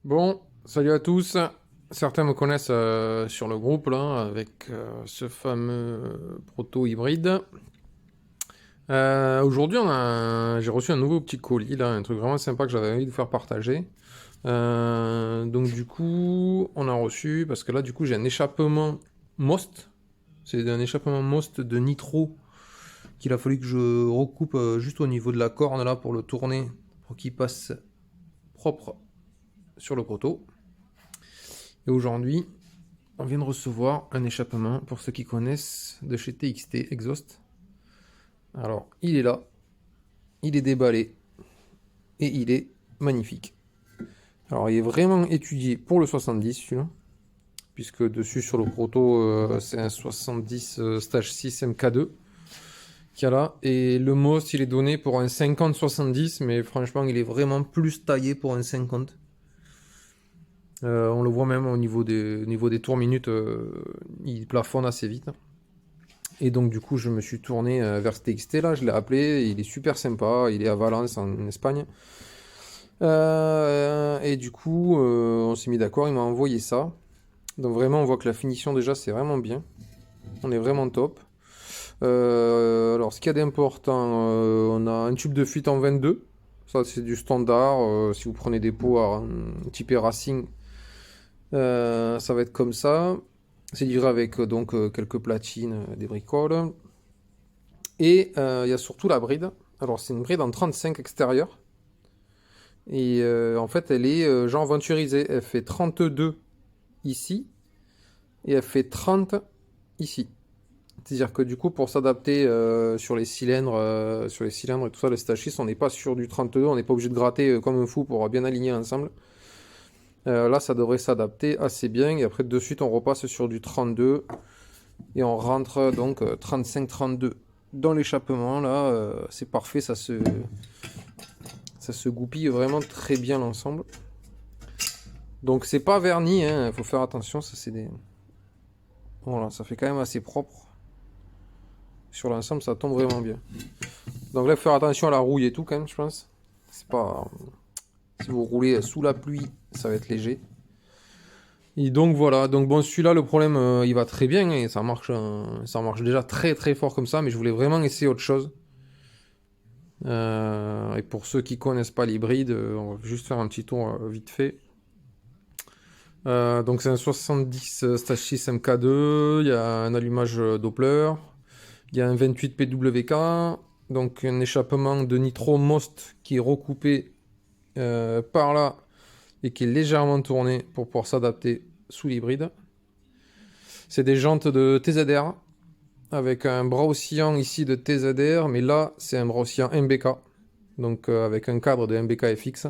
Bon, salut à tous. Certains me connaissent sur le groupe là, avec ce fameux proto hybride. Aujourd'hui, j'ai reçu un nouveau petit colis là, un truc vraiment sympa que j'avais envie de faire partager. Donc du coup, on a reçu parce que là, du coup, j'ai un échappement Most. C'est un échappement Most de nitro qu'il a fallu que je recoupe juste au niveau de la corne là pour le tourner, pour qu'il passe propre sur le proto. Et aujourd'hui, on vient de recevoir un échappement, pour ceux qui connaissent, de chez TXT Exhaust. Alors, il est là, il est déballé, et il est magnifique. Alors, il est vraiment étudié pour le 70, celui-là, puisque dessus, sur le proto, c'est un 70 stage 6 MK2 qu'il y a là. Et le MOS, il est donné pour un 50-70, mais franchement, il est vraiment plus taillé pour un 50. On le voit même au niveau des tours minutes, il plafonne assez vite. Et donc du coup je me suis tourné vers ce TXT là, je l'ai appelé, il est super sympa, il est à Valence en Espagne. Et du coup on s'est mis d'accord, il m'a envoyé ça. Donc vraiment on voit que la finition déjà c'est vraiment bien. On est vraiment top. Alors ce qu'il y a d'important, on a un tube de fuite en 22. Ça c'est du standard, si vous prenez des pots type Racing, ça va être comme ça. C'est livré avec quelques platines, des bricoles. Et il y a surtout la bride. Alors c'est une bride en 35 extérieur. Et en fait elle est genre venturisée. Elle fait 32 ici. Et elle fait 30 ici. C'est-à-dire que du coup pour s'adapter sur les cylindres et tout ça, le stage 6, on n'est pas sur du 32. On n'est pas obligé de gratter comme un fou pour bien aligner ensemble. Là ça devrait s'adapter assez bien. Et après de suite on repasse sur du 32. Et on rentre donc 35-32 dans l'échappement. Là, c'est parfait, ça se goupille vraiment très bien l'ensemble. Donc c'est pas verni, il faut faire attention. Ça c'est des... Voilà, ça fait quand même assez propre. Sur l'ensemble, ça tombe vraiment bien. Donc là, faut faire attention à la rouille et tout quand même, je pense. C'est pas... Si vous roulez sous la pluie, ça va être léger. Et donc voilà, donc bon celui-là le problème il va très bien et ça marche déjà très très fort comme ça, mais je voulais vraiment essayer autre chose. Et pour ceux qui connaissent pas l'hybride, on va juste faire un petit tour vite fait. Donc c'est un 70 stage 6 MK2, il y a un allumage Doppler, il y a un 28 PWK, donc un échappement de nitro Most qui est recoupé par là et qui est légèrement tourné pour pouvoir s'adapter sous l'hybride. C'est des jantes de TZR avec un bras oscillant ici de TZR, mais là c'est un bras oscillant MBK, donc avec un cadre de MBK FX.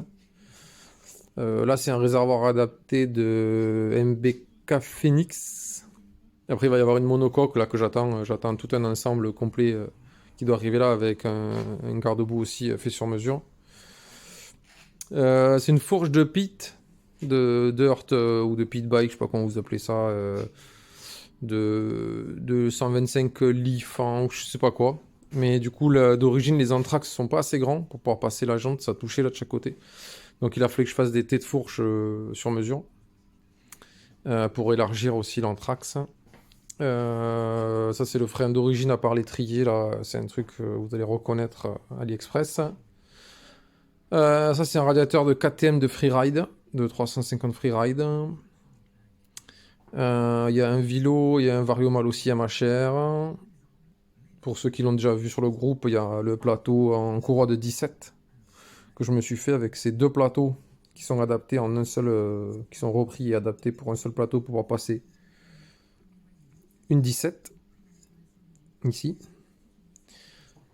Là c'est un réservoir adapté de MBK Phoenix. Après il va y avoir une monocoque là que j'attends tout un ensemble complet qui doit arriver là avec un garde-boue aussi fait sur mesure. C'est une fourche de pit, de dirt ou de pit bike, je sais pas comment vous appelez ça, de 125 Leaf, ou je sais pas quoi. Mais du coup, d'origine, les anthrax sont pas assez grands pour pouvoir passer la jante, ça touchait là de chaque côté. Donc il a fallu que je fasse des têtes de fourche sur mesure pour élargir aussi l'anthrax. Ça, c'est le frein d'origine à part l'étrier, là. C'est un truc que vous allez reconnaître à AliExpress. Ça, c'est un radiateur de KTM de Freeride, de 350 Freeride. Il y a un Vilo, il y a un Variomal aussi à ma chère. Pour ceux qui l'ont déjà vu sur le groupe, il y a le plateau en courroie de 17 que je me suis fait avec ces deux plateaux qui sont adaptés en un seul, qui sont repris et adaptés pour un seul plateau pour pouvoir passer une 17 ici.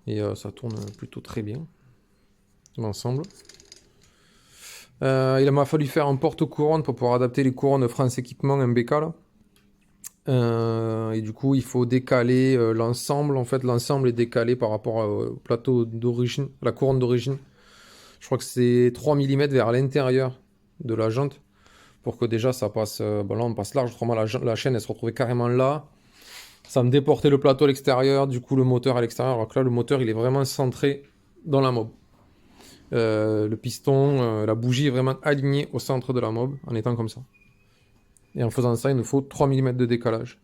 Et ça tourne plutôt très bien l'ensemble. Il m'a fallu faire un porte-couronne pour pouvoir adapter les couronnes France Équipement MBK là. Et du coup, il faut décaler l'ensemble. En fait, l'ensemble est décalé par rapport au plateau d'origine, la couronne d'origine. Je crois que c'est 3 mm vers l'intérieur de la jante pour que déjà ça passe. Bon, là, on passe large. Autrement, la chaîne elle se retrouvait carrément là. Ça me déportait le plateau à l'extérieur, du coup, le moteur à l'extérieur. Alors que là, le moteur il est vraiment centré dans la mob. Le piston, la bougie est vraiment alignée au centre de la mob en étant comme ça. Et en faisant ça, il nous faut 3 mm de décalage.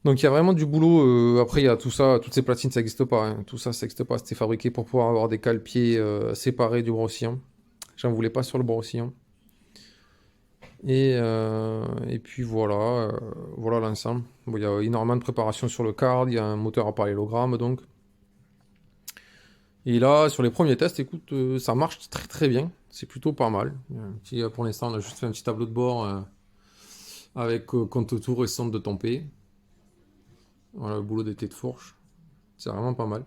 Donc il y a vraiment du boulot. Après, il y a tout ça, toutes ces platines, ça n'existe pas, hein. Tout ça, ça n'existe pas. C'était fabriqué pour pouvoir avoir des cale-pieds séparés du brossillon. J'en voulais pas sur le brossillon. Et puis voilà, voilà l'ensemble. Bon, il y a énormément de préparation sur le card, il y a un moteur à parallélogramme donc. Et là, sur les premiers tests, écoute, ça marche très très bien. C'est plutôt pas mal. Pour l'instant, on a juste fait un petit tableau de bord avec compte tour et centre de tempé. Voilà, le boulot des têtes de fourche. C'est vraiment pas mal.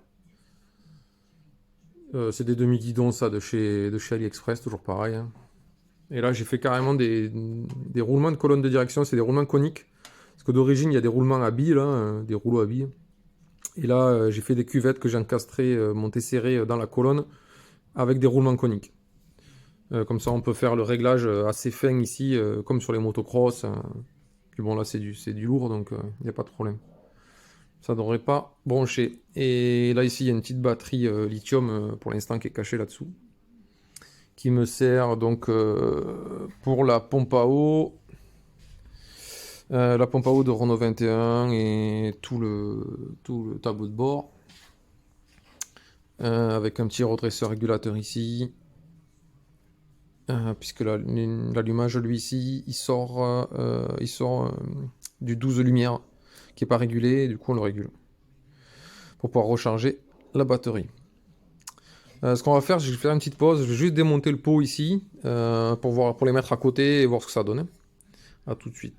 C'est des demi-guidons, ça, de chez AliExpress, toujours pareil, hein. Et là, j'ai fait carrément des roulements de colonne de direction, c'est des roulements coniques. Parce que d'origine, il y a des roulements à billes, là, des rouleaux à billes. Et là, j'ai fait des cuvettes que j'ai encastrées, montées serrées dans la colonne, avec des roulements coniques. Comme ça, on peut faire le réglage assez fin ici, comme sur les motocross. Puis bon, là, c'est du lourd, donc il n'y a pas de problème. Ça ne devrait pas broncher. Et là, ici, il y a une petite batterie lithium, pour l'instant, qui est cachée là-dessous. Qui me sert donc pour la pompe à eau. La pompe à eau de Renault 21 et tout le tableau de bord. Avec un petit redresseur régulateur ici. Puisque l'allumage, lui, ici, il sort du 12 lumière qui n'est pas régulé, et du coup on le régule. Pour pouvoir recharger la batterie. Ce qu'on va faire, je vais faire une petite pause, je vais juste démonter le pot ici, pour les mettre à côté et voir ce que ça donne. A tout de suite.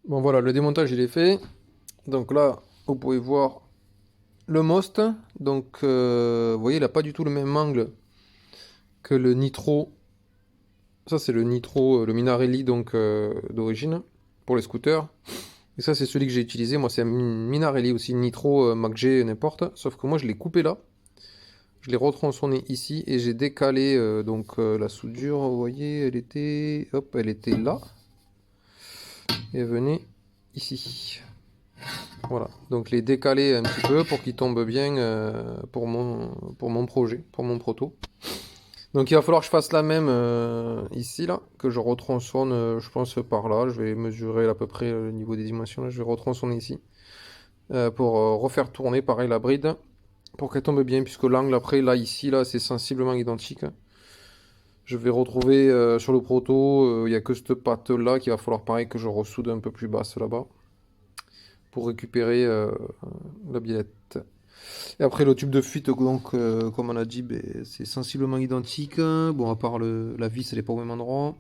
Bon voilà, le démontage il est fait. Donc là, vous pouvez voir le Most. Donc vous voyez, il n'a pas du tout le même angle que le Nitro. Ça c'est le Nitro, le Minarelli donc d'origine pour les scooters. Et ça c'est celui que j'ai utilisé. Moi c'est un Minarelli aussi, Nitro, Mac G, n'importe. Sauf que moi je l'ai coupé là. Je l'ai retronçonné ici et j'ai décalé la soudure. Vous voyez, elle était là. Et elle venait ici. Voilà, donc les décaler un petit peu pour qu'ils tombent bien pour mon projet, pour mon proto. Donc il va falloir que je fasse la même ici, là, que je retronçonne, je pense par là. Je vais mesurer à peu près le niveau des dimensions, là. Je vais retronçonner ici pour refaire tourner, pareil, la bride, pour qu'elle tombe bien, puisque l'angle après, là, ici, là, c'est sensiblement identique. Je vais retrouver sur le proto, il n'y a que cette patte là qu'il va falloir pareil que je ressoude un peu plus basse là-bas pour récupérer la biellette. Et après le tube de fuite, donc comme on a dit, c'est sensiblement identique. Bon, à part la vis, elle n'est pas au même endroit.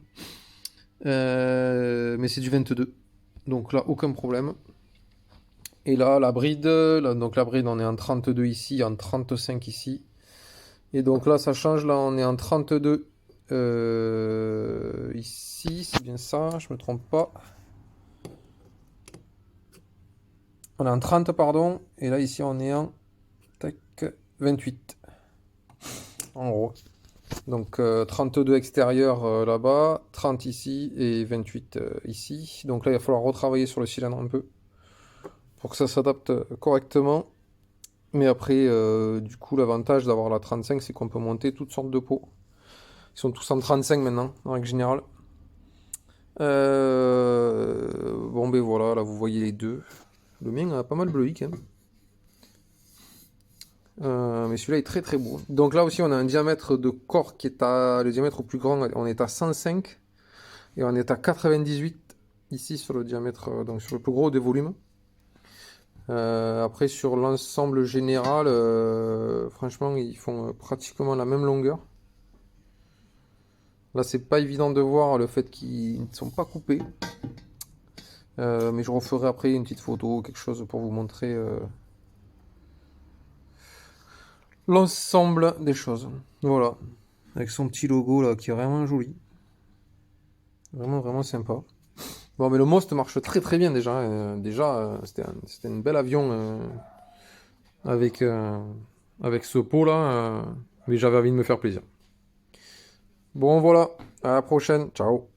Mais c'est du 22. Donc là, aucun problème. Et là, la bride, donc la bride, on est en 32 ici, en 35 ici. Et donc là, ça change. Là, on est en 32 ici, c'est bien ça, je me trompe pas. On est en 30, pardon. Et là, ici, on est en 28. En gros. Donc 32 extérieur là-bas, 30 ici et 28 ici. Donc là, il va falloir retravailler sur le cylindre un peu pour que ça s'adapte correctement. Mais après, du coup, l'avantage d'avoir la 35, c'est qu'on peut monter toutes sortes de pots. Ils sont tous en 35 maintenant, en règle générale. Bon, ben voilà, là vous voyez les deux. Le mien a pas mal bleué quand même. Mais celui-là est très très beau. Donc là aussi on a un diamètre de corps qui est le diamètre au plus grand, on est à 105 et on est à 98 ici sur le diamètre, donc sur le plus gros des volumes. Après sur l'ensemble général, franchement ils font pratiquement la même longueur. Là c'est pas évident de voir le fait qu'ils ne sont pas coupés. Mais je referai après une petite photo ou quelque chose pour vous montrer l'ensemble des choses. Voilà. Avec son petit logo là qui est vraiment joli. Vraiment, vraiment sympa. Bon, mais le Most marche très très bien déjà. C'était un bel avion avec ce pot là. Mais j'avais envie de me faire plaisir. Bon, voilà. À la prochaine. Ciao.